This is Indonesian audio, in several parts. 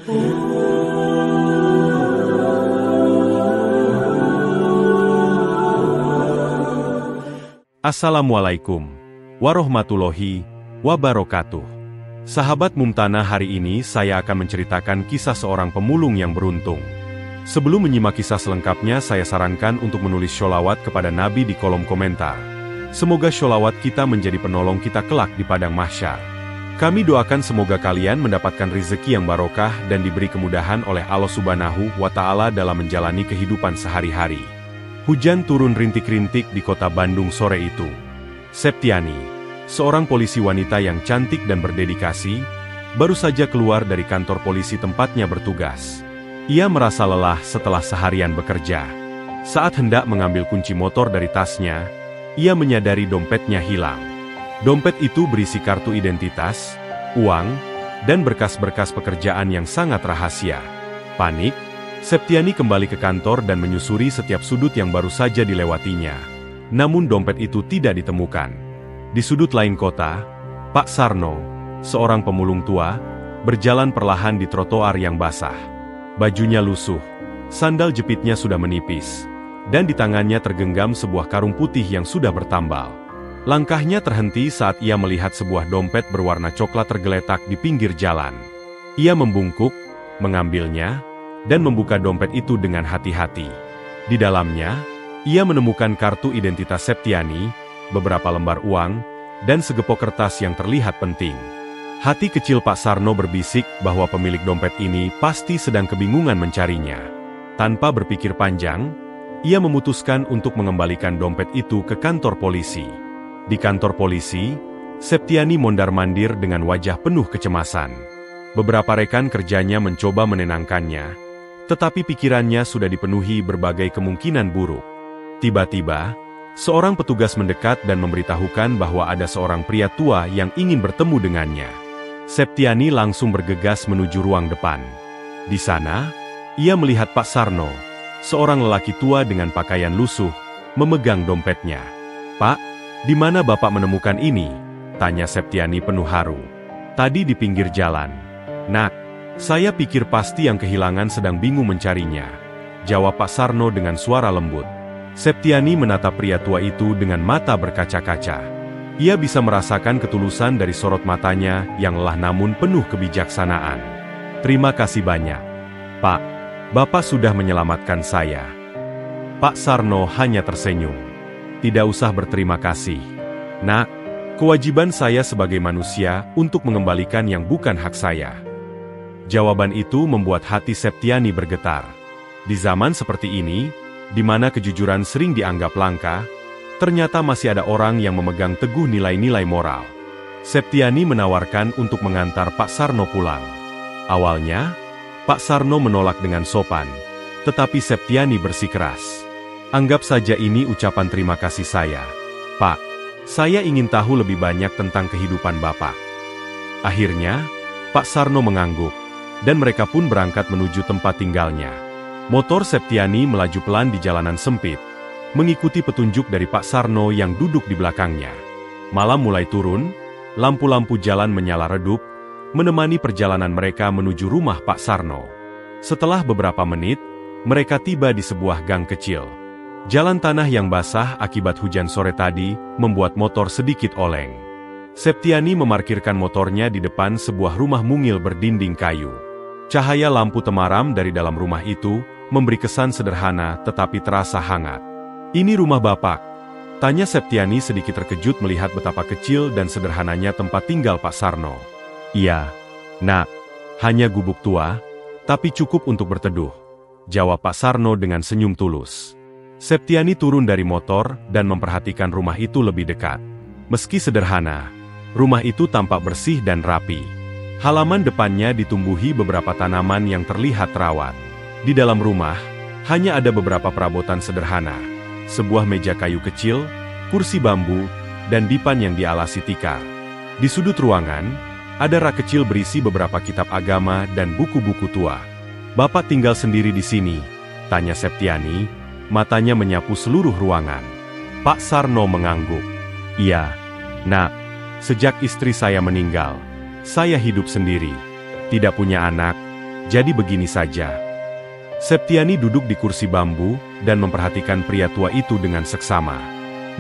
Assalamualaikum warahmatullahi wabarakatuh. Sahabat Mumtana, hari ini saya akan menceritakan kisah seorang pemulung yang beruntung. Sebelum menyimak kisah selengkapnya, saya sarankan untuk menulis sholawat kepada Nabi di kolom komentar. Semoga sholawat kita menjadi penolong kita kelak di padang mahsyar. Kami doakan semoga kalian mendapatkan rezeki yang barokah dan diberi kemudahan oleh Allah Subhanahu wa Ta'ala dalam menjalani kehidupan sehari-hari. Hujan turun rintik-rintik di kota Bandung sore itu. Septiani, seorang polisi wanita yang cantik dan berdedikasi, baru saja keluar dari kantor polisi tempatnya bertugas. Ia merasa lelah setelah seharian bekerja. Saat hendak mengambil kunci motor dari tasnya, ia menyadari dompetnya hilang. Dompet itu berisi kartu identitas, uang, dan berkas-berkas pekerjaan yang sangat rahasia. Panik, Septiani kembali ke kantor dan menyusuri setiap sudut yang baru saja dilewatinya. Namun dompet itu tidak ditemukan. Di sudut lain kota, Pak Sarno, seorang pemulung tua, berjalan perlahan di trotoar yang basah. Bajunya lusuh, sandal jepitnya sudah menipis, dan di tangannya tergenggam sebuah karung putih yang sudah bertambal. Langkahnya terhenti saat ia melihat sebuah dompet berwarna coklat tergeletak di pinggir jalan. Ia membungkuk, mengambilnya, dan membuka dompet itu dengan hati-hati. Di dalamnya, ia menemukan kartu identitas Septiani, beberapa lembar uang, dan segepok kertas yang terlihat penting. Hati kecil Pak Sarno berbisik bahwa pemilik dompet ini pasti sedang kebingungan mencarinya. Tanpa berpikir panjang, ia memutuskan untuk mengembalikan dompet itu ke kantor polisi. Di kantor polisi, Septiani mondar-mandir dengan wajah penuh kecemasan. Beberapa rekan kerjanya mencoba menenangkannya, tetapi pikirannya sudah dipenuhi berbagai kemungkinan buruk. Tiba-tiba, seorang petugas mendekat dan memberitahukan bahwa ada seorang pria tua yang ingin bertemu dengannya. Septiani langsung bergegas menuju ruang depan. Di sana, ia melihat Pak Sarno, seorang lelaki tua dengan pakaian lusuh, memegang dompetnya. "Pak, di mana Bapak menemukan ini?" tanya Septiani penuh haru. "Tadi di pinggir jalan, Nak. Saya pikir pasti yang kehilangan sedang bingung mencarinya," jawab Pak Sarno dengan suara lembut. Septiani menatap pria tua itu dengan mata berkaca-kaca. Ia bisa merasakan ketulusan dari sorot matanya yang lelah namun penuh kebijaksanaan. "Terima kasih banyak, Pak. Bapak sudah menyelamatkan saya." Pak Sarno hanya tersenyum. "Tidak usah berterima kasih, Nak. Kewajiban saya sebagai manusia untuk mengembalikan yang bukan hak saya." Jawaban itu membuat hati Septiani bergetar. Di zaman seperti ini, di mana kejujuran sering dianggap langka, ternyata masih ada orang yang memegang teguh nilai-nilai moral. Septiani menawarkan untuk mengantar Pak Sarno pulang. Awalnya, Pak Sarno menolak dengan sopan, tetapi Septiani bersikeras. "Anggap saja ini ucapan terima kasih saya, Pak. Saya ingin tahu lebih banyak tentang kehidupan Bapak." Akhirnya, Pak Sarno mengangguk, dan mereka pun berangkat menuju tempat tinggalnya. Motor Septiani melaju pelan di jalanan sempit, mengikuti petunjuk dari Pak Sarno yang duduk di belakangnya. Malam mulai turun, lampu-lampu jalan menyala redup, menemani perjalanan mereka menuju rumah Pak Sarno. Setelah beberapa menit, mereka tiba di sebuah gang kecil. Jalan tanah yang basah akibat hujan sore tadi membuat motor sedikit oleng. Septiani memarkirkan motornya di depan sebuah rumah mungil berdinding kayu. Cahaya lampu temaram dari dalam rumah itu memberi kesan sederhana tetapi terasa hangat. "Ini rumah Bapak?" tanya Septiani sedikit terkejut melihat betapa kecil dan sederhananya tempat tinggal Pak Sarno. "Iya, Nak. Hanya gubuk tua, tapi cukup untuk berteduh," jawab Pak Sarno dengan senyum tulus. Septiani turun dari motor dan memperhatikan rumah itu lebih dekat. Meski sederhana, rumah itu tampak bersih dan rapi. Halaman depannya ditumbuhi beberapa tanaman yang terlihat terawat. Di dalam rumah, hanya ada beberapa perabotan sederhana. Sebuah meja kayu kecil, kursi bambu, dan dipan yang dialasi tikar. Di sudut ruangan, ada rak kecil berisi beberapa kitab agama dan buku-buku tua. "Bapak tinggal sendiri di sini?" tanya Septiani, matanya menyapu seluruh ruangan. Pak Sarno mengangguk. "Iya, Nak. Sejak istri saya meninggal, saya hidup sendiri. Tidak punya anak, Jadi begini saja. Septiani duduk di kursi bambu dan memperhatikan pria tua itu dengan seksama.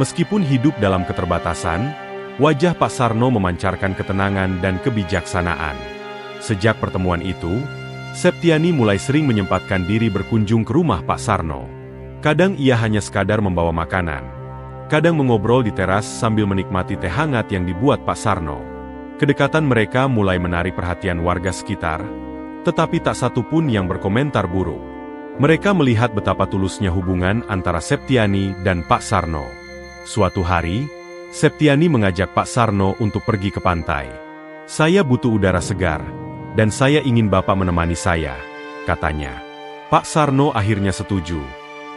Meskipun hidup dalam keterbatasan, wajah Pak Sarno memancarkan ketenangan dan kebijaksanaan. Sejak pertemuan itu, Septiani mulai sering menyempatkan diri berkunjung ke rumah Pak Sarno. Kadang ia hanya sekadar membawa makanan. Kadang mengobrol di teras sambil menikmati teh hangat yang dibuat Pak Sarno. Kedekatan mereka mulai menarik perhatian warga sekitar, tetapi tak satu pun yang berkomentar buruk. Mereka melihat betapa tulusnya hubungan antara Septiani dan Pak Sarno. Suatu hari, Septiani mengajak Pak Sarno untuk pergi ke pantai. "Saya butuh udara segar, dan saya ingin Bapak menemani saya," katanya. Pak Sarno akhirnya setuju,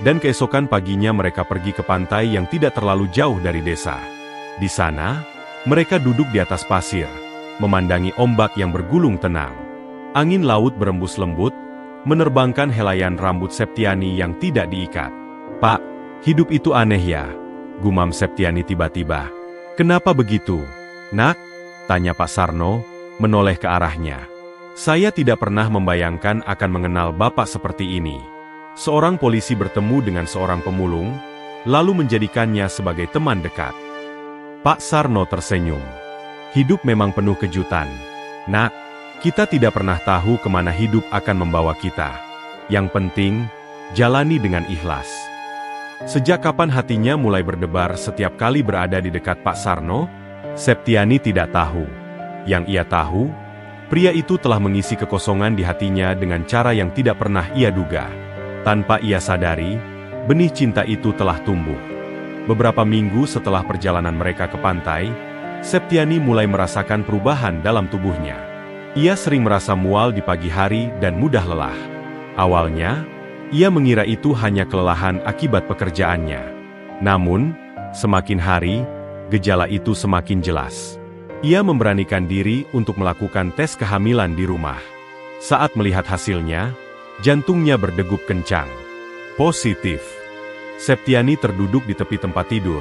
dan keesokan paginya mereka pergi ke pantai yang tidak terlalu jauh dari desa. Di sana, mereka duduk di atas pasir, memandangi ombak yang bergulung tenang. Angin laut berembus lembut, menerbangkan helaian rambut Septiani yang tidak diikat. "Pak, hidup itu aneh ya," gumam Septiani tiba-tiba. "Kenapa begitu, Nak?" tanya Pak Sarno, menoleh ke arahnya. "Saya tidak pernah membayangkan akan mengenal Bapak seperti ini." Seorang polisi bertemu dengan seorang pemulung, lalu menjadikannya sebagai teman dekat. Pak Sarno tersenyum. "Hidup memang penuh kejutan, Nak. Kita tidak pernah tahu kemana hidup akan membawa kita. Yang penting, jalani dengan ikhlas." Sejak kapan hatinya mulai berdebar setiap kali berada di dekat Pak Sarno, Septiani tidak tahu. Yang ia tahu, pria itu telah mengisi kekosongan di hatinya dengan cara yang tidak pernah ia duga. Tanpa ia sadari, benih cinta itu telah tumbuh. Beberapa minggu setelah perjalanan mereka ke pantai, Septiani mulai merasakan perubahan dalam tubuhnya. Ia sering merasa mual di pagi hari dan mudah lelah. Awalnya, ia mengira itu hanya kelelahan akibat pekerjaannya. Namun, semakin hari, gejala itu semakin jelas. Ia memberanikan diri untuk melakukan tes kehamilan di rumah. Saat melihat hasilnya, jantungnya berdegup kencang. Positif. Septiani terduduk di tepi tempat tidur,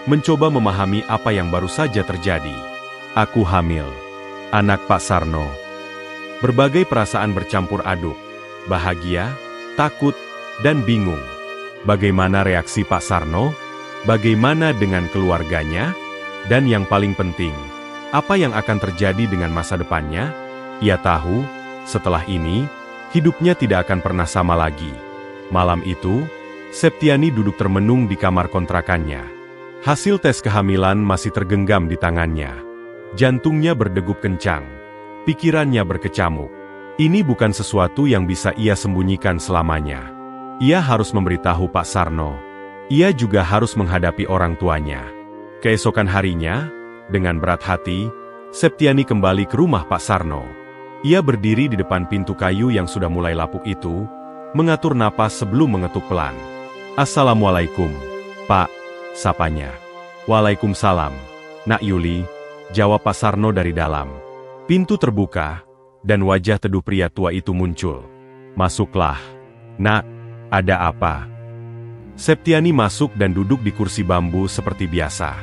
mencoba memahami apa yang baru saja terjadi. "Aku hamil. Anak Pak Sarno." Berbagai perasaan bercampur aduk, bahagia, takut, dan bingung. Bagaimana reaksi Pak Sarno? Bagaimana dengan keluarganya? Dan yang paling penting, apa yang akan terjadi dengan masa depannya? Ia tahu, setelah ini, hidupnya tidak akan pernah sama lagi. Malam itu, Septiani duduk termenung di kamar kontrakannya. Hasil tes kehamilan masih tergenggam di tangannya. Jantungnya berdegup kencang, pikirannya berkecamuk. Ini bukan sesuatu yang bisa ia sembunyikan selamanya. Ia harus memberitahu Pak Sarno. Ia juga harus menghadapi orang tuanya. Keesokan harinya, dengan berat hati, Septiani kembali ke rumah Pak Sarno. Ia berdiri di depan pintu kayu yang sudah mulai lapuk itu, mengatur napas sebelum mengetuk pelan. "Assalamualaikum, Pak," sapanya. "Waalaikumsalam, Nak Yuli," jawab Pak Sarno dari dalam. Pintu terbuka, dan wajah teduh pria tua itu muncul. "Masuklah, Nak, ada apa?" Septiani masuk dan duduk di kursi bambu seperti biasa.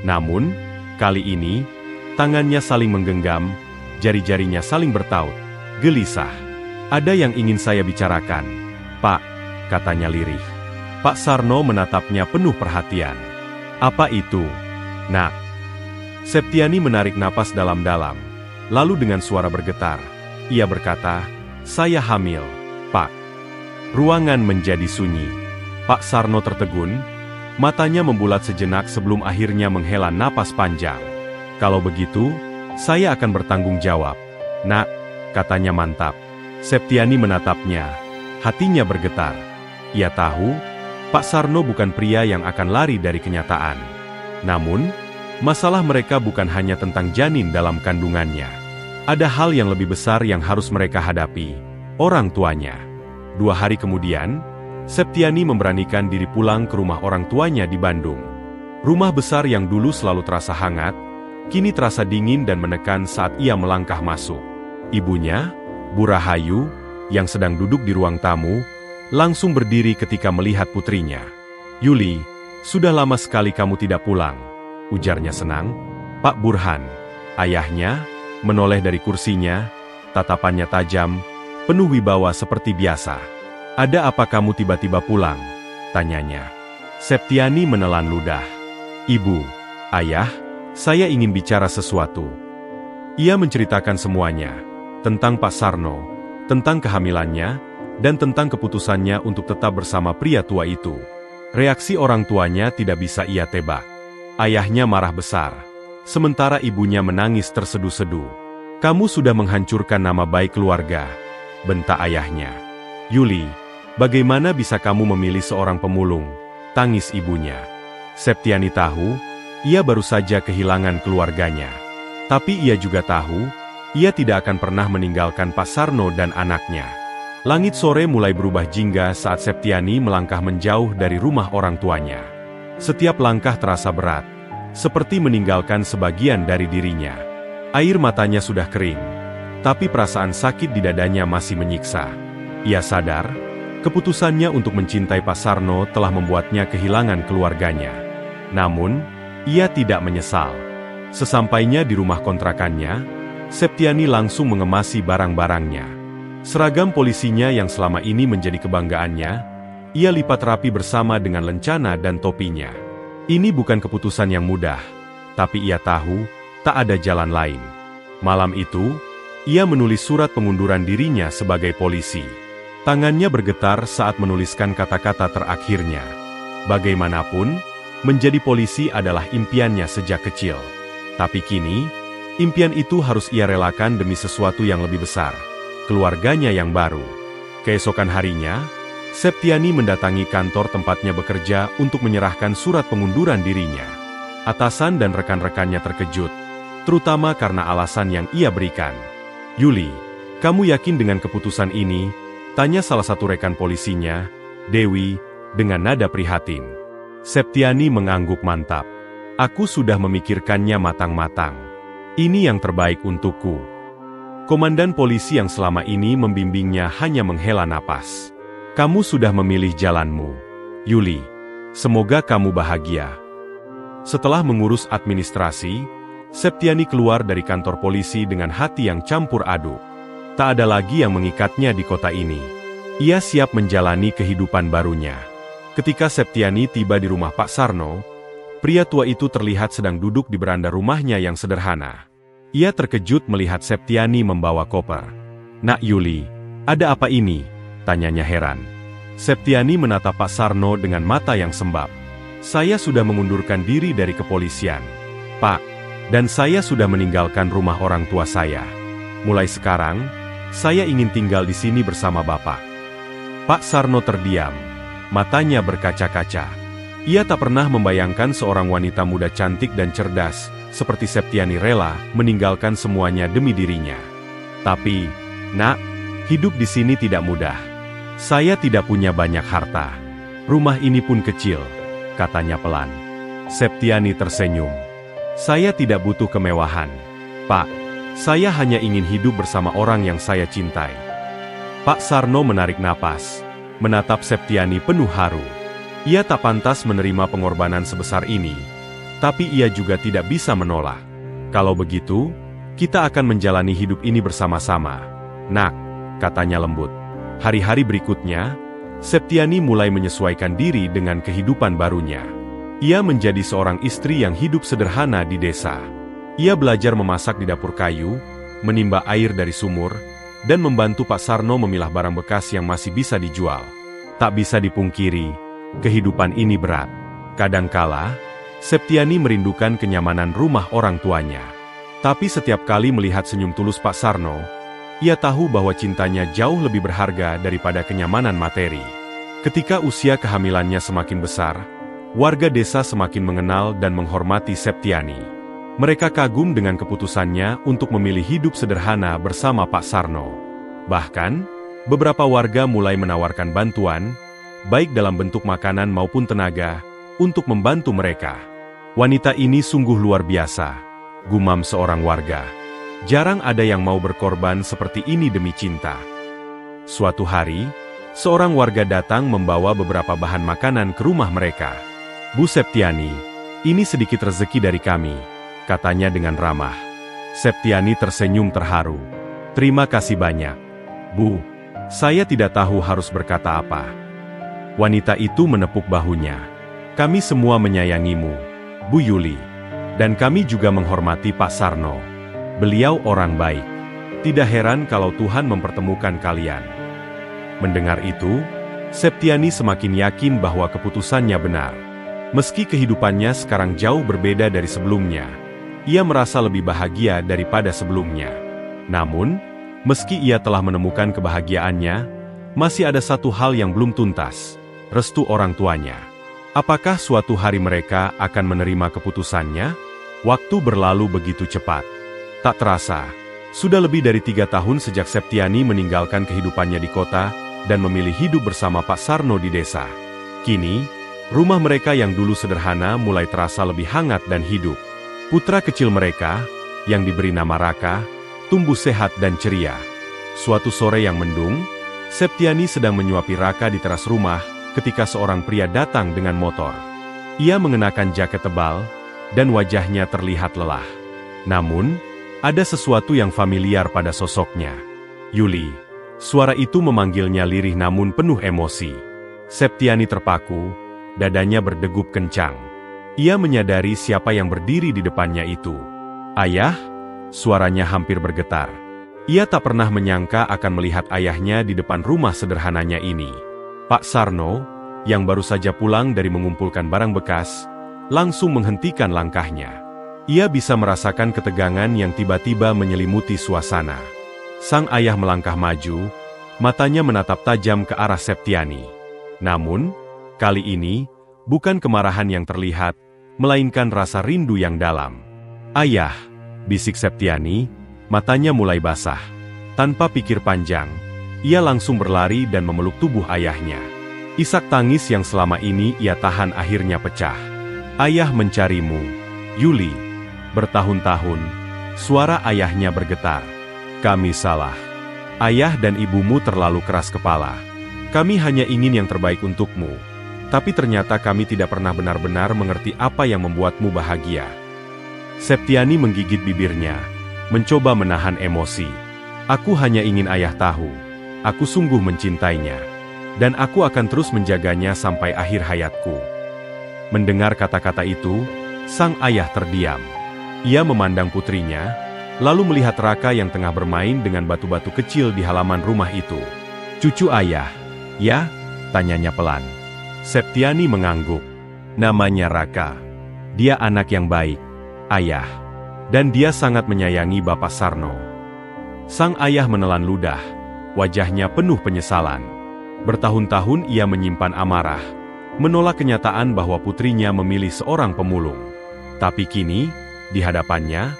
Namun, kali ini, tangannya saling menggenggam, jari-jarinya saling bertaut, gelisah. "Ada yang ingin saya bicarakan, Pak," katanya lirih. Pak Sarno menatapnya penuh perhatian. "Apa itu, Nak?" Septiani menarik napas dalam-dalam, lalu dengan suara bergetar, ia berkata, "Saya hamil, Pak." Ruangan menjadi sunyi. Pak Sarno tertegun, matanya membulat sejenak sebelum akhirnya menghela napas panjang. "Kalau begitu, saya akan bertanggung jawab, Nak," katanya mantap. Septiani menatapnya, hatinya bergetar. Ia tahu, Pak Sarno bukan pria yang akan lari dari kenyataan. Namun, masalah mereka bukan hanya tentang janin dalam kandungannya. Ada hal yang lebih besar yang harus mereka hadapi, orang tuanya. 2 hari kemudian, Septiani memberanikan diri pulang ke rumah orang tuanya di Bandung. Rumah besar yang dulu selalu terasa hangat, kini terasa dingin dan menekan saat ia melangkah masuk. Ibunya, Bu Rahayu, yang sedang duduk di ruang tamu, langsung berdiri ketika melihat putrinya. "Yuli, sudah lama sekali kamu tidak pulang," ujarnya senang. "Pak Burhan," ayahnya, menoleh dari kursinya, tatapannya tajam, penuh wibawa seperti biasa. "Ada apa kamu tiba-tiba pulang?" tanyanya. Septiani menelan ludah. "Ibu, Ayah, saya ingin bicara sesuatu." Ia menceritakan semuanya, tentang Pak Sarno, tentang kehamilannya, dan tentang keputusannya untuk tetap bersama pria tua itu. Reaksi orang tuanya tidak bisa ia tebak. Ayahnya marah besar, sementara ibunya menangis terseduh-seduh. "Kamu sudah menghancurkan nama baik keluarga," bentak ayahnya. "Yuli, bagaimana bisa kamu memilih seorang pemulung?" tangis ibunya. Septiani tahu, ia baru saja kehilangan keluarganya. Tapi ia juga tahu, ia tidak akan pernah meninggalkan Pak Sarno dan anaknya. Langit sore mulai berubah jingga saat Septiani melangkah menjauh dari rumah orang tuanya. Setiap langkah terasa berat, seperti meninggalkan sebagian dari dirinya. Air matanya sudah kering, tapi perasaan sakit di dadanya masih menyiksa. Ia sadar, keputusannya untuk mencintai Pak Sarno telah membuatnya kehilangan keluarganya. Namun, ia tidak menyesal. Sesampainya di rumah kontrakannya, Septiani langsung mengemasi barang-barangnya. Seragam polisinya yang selama ini menjadi kebanggaannya, ia lipat rapi bersama dengan lencana dan topinya. Ini bukan keputusan yang mudah, tapi ia tahu, tak ada jalan lain. Malam itu, ia menulis surat pengunduran dirinya sebagai polisi. Tangannya bergetar saat menuliskan kata-kata terakhirnya. Bagaimanapun, menjadi polisi adalah impiannya sejak kecil. Tapi kini, impian itu harus ia relakan demi sesuatu yang lebih besar. Keluarganya yang baru. Keesokan harinya, Septiani mendatangi kantor tempatnya bekerja untuk menyerahkan surat pengunduran dirinya. Atasan dan rekan-rekannya terkejut, terutama karena alasan yang ia berikan. "Yuli, kamu yakin dengan keputusan ini?" tanya salah satu rekan polisinya, Dewi, dengan nada prihatin. Septiani mengangguk mantap. "Aku sudah memikirkannya matang-matang. Ini yang terbaik untukku." Komandan polisi yang selama ini membimbingnya hanya menghela napas. "Kamu sudah memilih jalanmu, Yuli. Semoga kamu bahagia." Setelah mengurus administrasi, Septiani keluar dari kantor polisi dengan hati yang campur aduk. Tak ada lagi yang mengikatnya di kota ini. Ia siap menjalani kehidupan barunya. Ketika Septiani tiba di rumah Pak Sarno, pria tua itu terlihat sedang duduk di beranda rumahnya yang sederhana. Ia terkejut melihat Septiani membawa koper. "Nak Yuli, ada apa ini?" tanyanya heran. Septiani menatap Pak Sarno dengan mata yang sembab. "Saya sudah mengundurkan diri dari kepolisian, Pak, dan saya sudah meninggalkan rumah orang tua saya. Mulai sekarang, saya ingin tinggal di sini bersama Bapak." Pak Sarno terdiam, matanya berkaca-kaca. Ia tak pernah membayangkan seorang wanita muda cantik dan cerdas seperti Septiani rela meninggalkan semuanya demi dirinya. "Tapi, Nak, hidup di sini tidak mudah. Saya tidak punya banyak harta. Rumah ini pun kecil," katanya pelan. Septiani tersenyum. "Saya tidak butuh kemewahan, Pak. Saya hanya ingin hidup bersama orang yang saya cintai." Pak Sarno menarik napas, menatap Septiani penuh haru. Ia tak pantas menerima pengorbanan sebesar ini, tapi ia juga tidak bisa menolak. "Kalau begitu, kita akan menjalani hidup ini bersama-sama, Nak," katanya lembut. Hari-hari berikutnya, Septiani mulai menyesuaikan diri dengan kehidupan barunya. Ia menjadi seorang istri yang hidup sederhana di desa. Ia belajar memasak di dapur kayu, menimba air dari sumur, dan membantu Pak Sarno memilah barang bekas yang masih bisa dijual. Tak bisa dipungkiri, kehidupan ini berat. Kadangkala, Septiani merindukan kenyamanan rumah orang tuanya. Tapi setiap kali melihat senyum tulus Pak Sarno, ia tahu bahwa cintanya jauh lebih berharga daripada kenyamanan materi. Ketika usia kehamilannya semakin besar, warga desa semakin mengenal dan menghormati Septiani. Mereka kagum dengan keputusannya untuk memilih hidup sederhana bersama Pak Sarno. Bahkan, beberapa warga mulai menawarkan bantuan, baik dalam bentuk makanan maupun tenaga, untuk membantu mereka. "Wanita ini sungguh luar biasa," gumam seorang warga. "Jarang ada yang mau berkorban seperti ini demi cinta." Suatu hari, seorang warga datang membawa beberapa bahan makanan ke rumah mereka. "Bu Septiani, ini sedikit rezeki dari kami," katanya dengan ramah. Septiani tersenyum terharu. "Terima kasih banyak, Bu. Saya tidak tahu harus berkata apa. Wanita itu menepuk bahunya. Kami semua menyayangimu, Bu Yuli. Dan kami juga menghormati Pak Sarno. Beliau orang baik. Tidak heran kalau Tuhan mempertemukan kalian. Mendengar itu, Septiani semakin yakin bahwa keputusannya benar. Meski kehidupannya sekarang jauh berbeda dari sebelumnya, ia merasa lebih bahagia daripada sebelumnya. Namun, meski ia telah menemukan kebahagiaannya, masih ada satu hal yang belum tuntas, restu orang tuanya. Apakah suatu hari mereka akan menerima keputusannya? Waktu berlalu begitu cepat. Tak terasa, sudah lebih dari 3 tahun sejak Septiani meninggalkan kehidupannya di kota dan memilih hidup bersama Pak Sarno di desa. Kini, rumah mereka yang dulu sederhana mulai terasa lebih hangat dan hidup. Putra kecil mereka, yang diberi nama Raka, tumbuh sehat dan ceria. Suatu sore yang mendung, Septiani sedang menyuapi Raka di teras rumah ketika seorang pria datang dengan motor. Ia mengenakan jaket tebal, dan wajahnya terlihat lelah. Namun, ada sesuatu yang familiar pada sosoknya. Yuli. Suara itu memanggilnya lirih namun penuh emosi. Septiani terpaku, dadanya berdegup kencang. Ia menyadari siapa yang berdiri di depannya itu. Ayah? Suaranya hampir bergetar. Ia tak pernah menyangka akan melihat ayahnya di depan rumah sederhananya ini. Pak Sarno, yang baru saja pulang dari mengumpulkan barang bekas, langsung menghentikan langkahnya. Ia bisa merasakan ketegangan yang tiba-tiba menyelimuti suasana. Sang ayah melangkah maju, matanya menatap tajam ke arah Septiani. Namun, kali ini, bukan kemarahan yang terlihat, melainkan rasa rindu yang dalam. Ayah, bisik Septiani, matanya mulai basah. Tanpa pikir panjang, ia langsung berlari dan memeluk tubuh ayahnya. Isak tangis yang selama ini ia tahan akhirnya pecah. Ayah mencarimu, Yuli. Bertahun-tahun, suara ayahnya bergetar. Kami salah. Ayah dan ibumu terlalu keras kepala. Kami hanya ingin yang terbaik untukmu. Tapi ternyata kami tidak pernah benar-benar mengerti apa yang membuatmu bahagia. Septiani menggigit bibirnya, mencoba menahan emosi. Aku hanya ingin ayah tahu. Aku sungguh mencintainya. Dan aku akan terus menjaganya sampai akhir hayatku. Mendengar kata-kata itu, sang ayah terdiam. Ia memandang putrinya, lalu melihat Raka yang tengah bermain dengan batu-batu kecil di halaman rumah itu. Cucu ayah, ya? Tanyanya pelan. Septiani mengangguk. Namanya Raka. Dia anak yang baik, ayah. Dan dia sangat menyayangi Bapak Sarno. Sang ayah menelan ludah. Wajahnya penuh penyesalan. Bertahun-tahun ia menyimpan amarah, menolak kenyataan bahwa putrinya memilih seorang pemulung. Tapi kini, di hadapannya,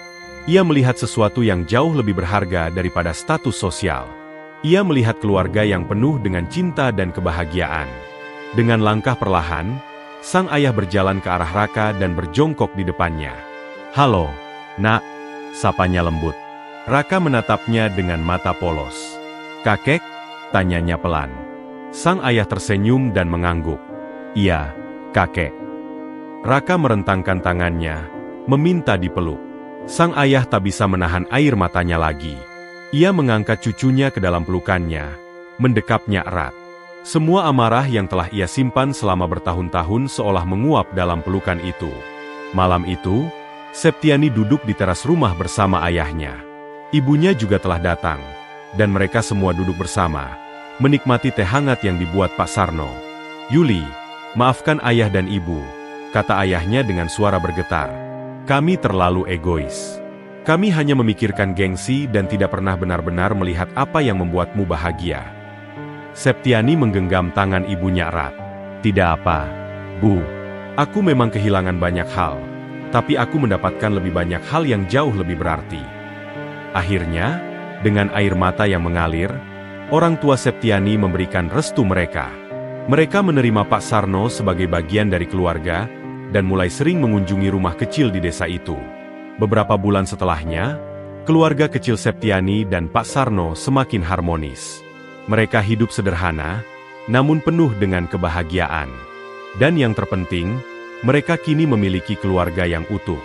ia melihat sesuatu yang jauh lebih berharga daripada status sosial. Ia melihat keluarga yang penuh dengan cinta dan kebahagiaan. Dengan langkah perlahan, sang ayah berjalan ke arah Raka dan berjongkok di depannya. Halo, nak, sapanya lembut. Raka menatapnya dengan mata polos. Kakek? Tanyanya pelan. Sang ayah tersenyum dan mengangguk. Iya, kakek. Raka merentangkan tangannya, meminta dipeluk. Sang ayah tak bisa menahan air matanya lagi. Ia mengangkat cucunya ke dalam pelukannya, mendekapnya erat. Semua amarah yang telah ia simpan selama bertahun-tahun seolah menguap dalam pelukan itu. Malam itu, Septiani duduk di teras rumah bersama ayahnya. Ibunya juga telah datang, dan mereka semua duduk bersama, menikmati teh hangat yang dibuat Pak Sarno. Yuli, maafkan ayah dan ibu, kata ayahnya dengan suara bergetar. Kami terlalu egois. Kami hanya memikirkan gengsi dan tidak pernah benar-benar melihat apa yang membuatmu bahagia. Septiani menggenggam tangan ibunya erat. Tidak apa, Bu. Aku memang kehilangan banyak hal, tapi aku mendapatkan lebih banyak hal yang jauh lebih berarti. Akhirnya, dengan air mata yang mengalir, orang tua Septiani memberikan restu mereka. Mereka menerima Pak Sarno sebagai bagian dari keluarga, dan mulai sering mengunjungi rumah kecil di desa itu. Beberapa bulan setelahnya, keluarga kecil Septiani dan Pak Sarno semakin harmonis. Mereka hidup sederhana, namun penuh dengan kebahagiaan. Dan yang terpenting, mereka kini memiliki keluarga yang utuh.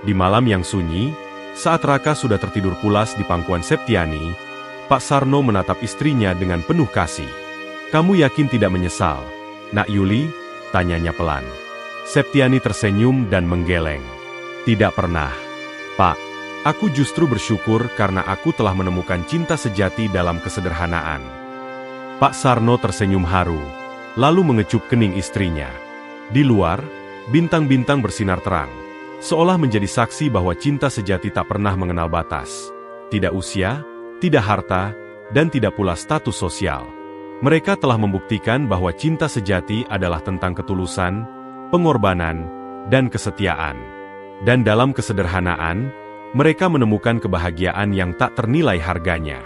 Di malam yang sunyi, saat Raka sudah tertidur pulas di pangkuan Septiani, Pak Sarno menatap istrinya dengan penuh kasih. "Kamu yakin tidak menyesal, Nak Yuli?" tanyanya pelan. Septiani tersenyum dan menggeleng. "Tidak pernah, Pak. Aku justru bersyukur karena aku telah menemukan cinta sejati dalam kesederhanaan." Pak Sarno tersenyum haru, lalu mengecup kening istrinya. Di luar, bintang-bintang bersinar terang, seolah menjadi saksi bahwa cinta sejati tak pernah mengenal batas. Tidak usia, tidak harta, dan tidak pula status sosial. Mereka telah membuktikan bahwa cinta sejati adalah tentang ketulusan, pengorbanan, dan kesetiaan. Dan dalam kesederhanaan, mereka menemukan kebahagiaan yang tak ternilai harganya.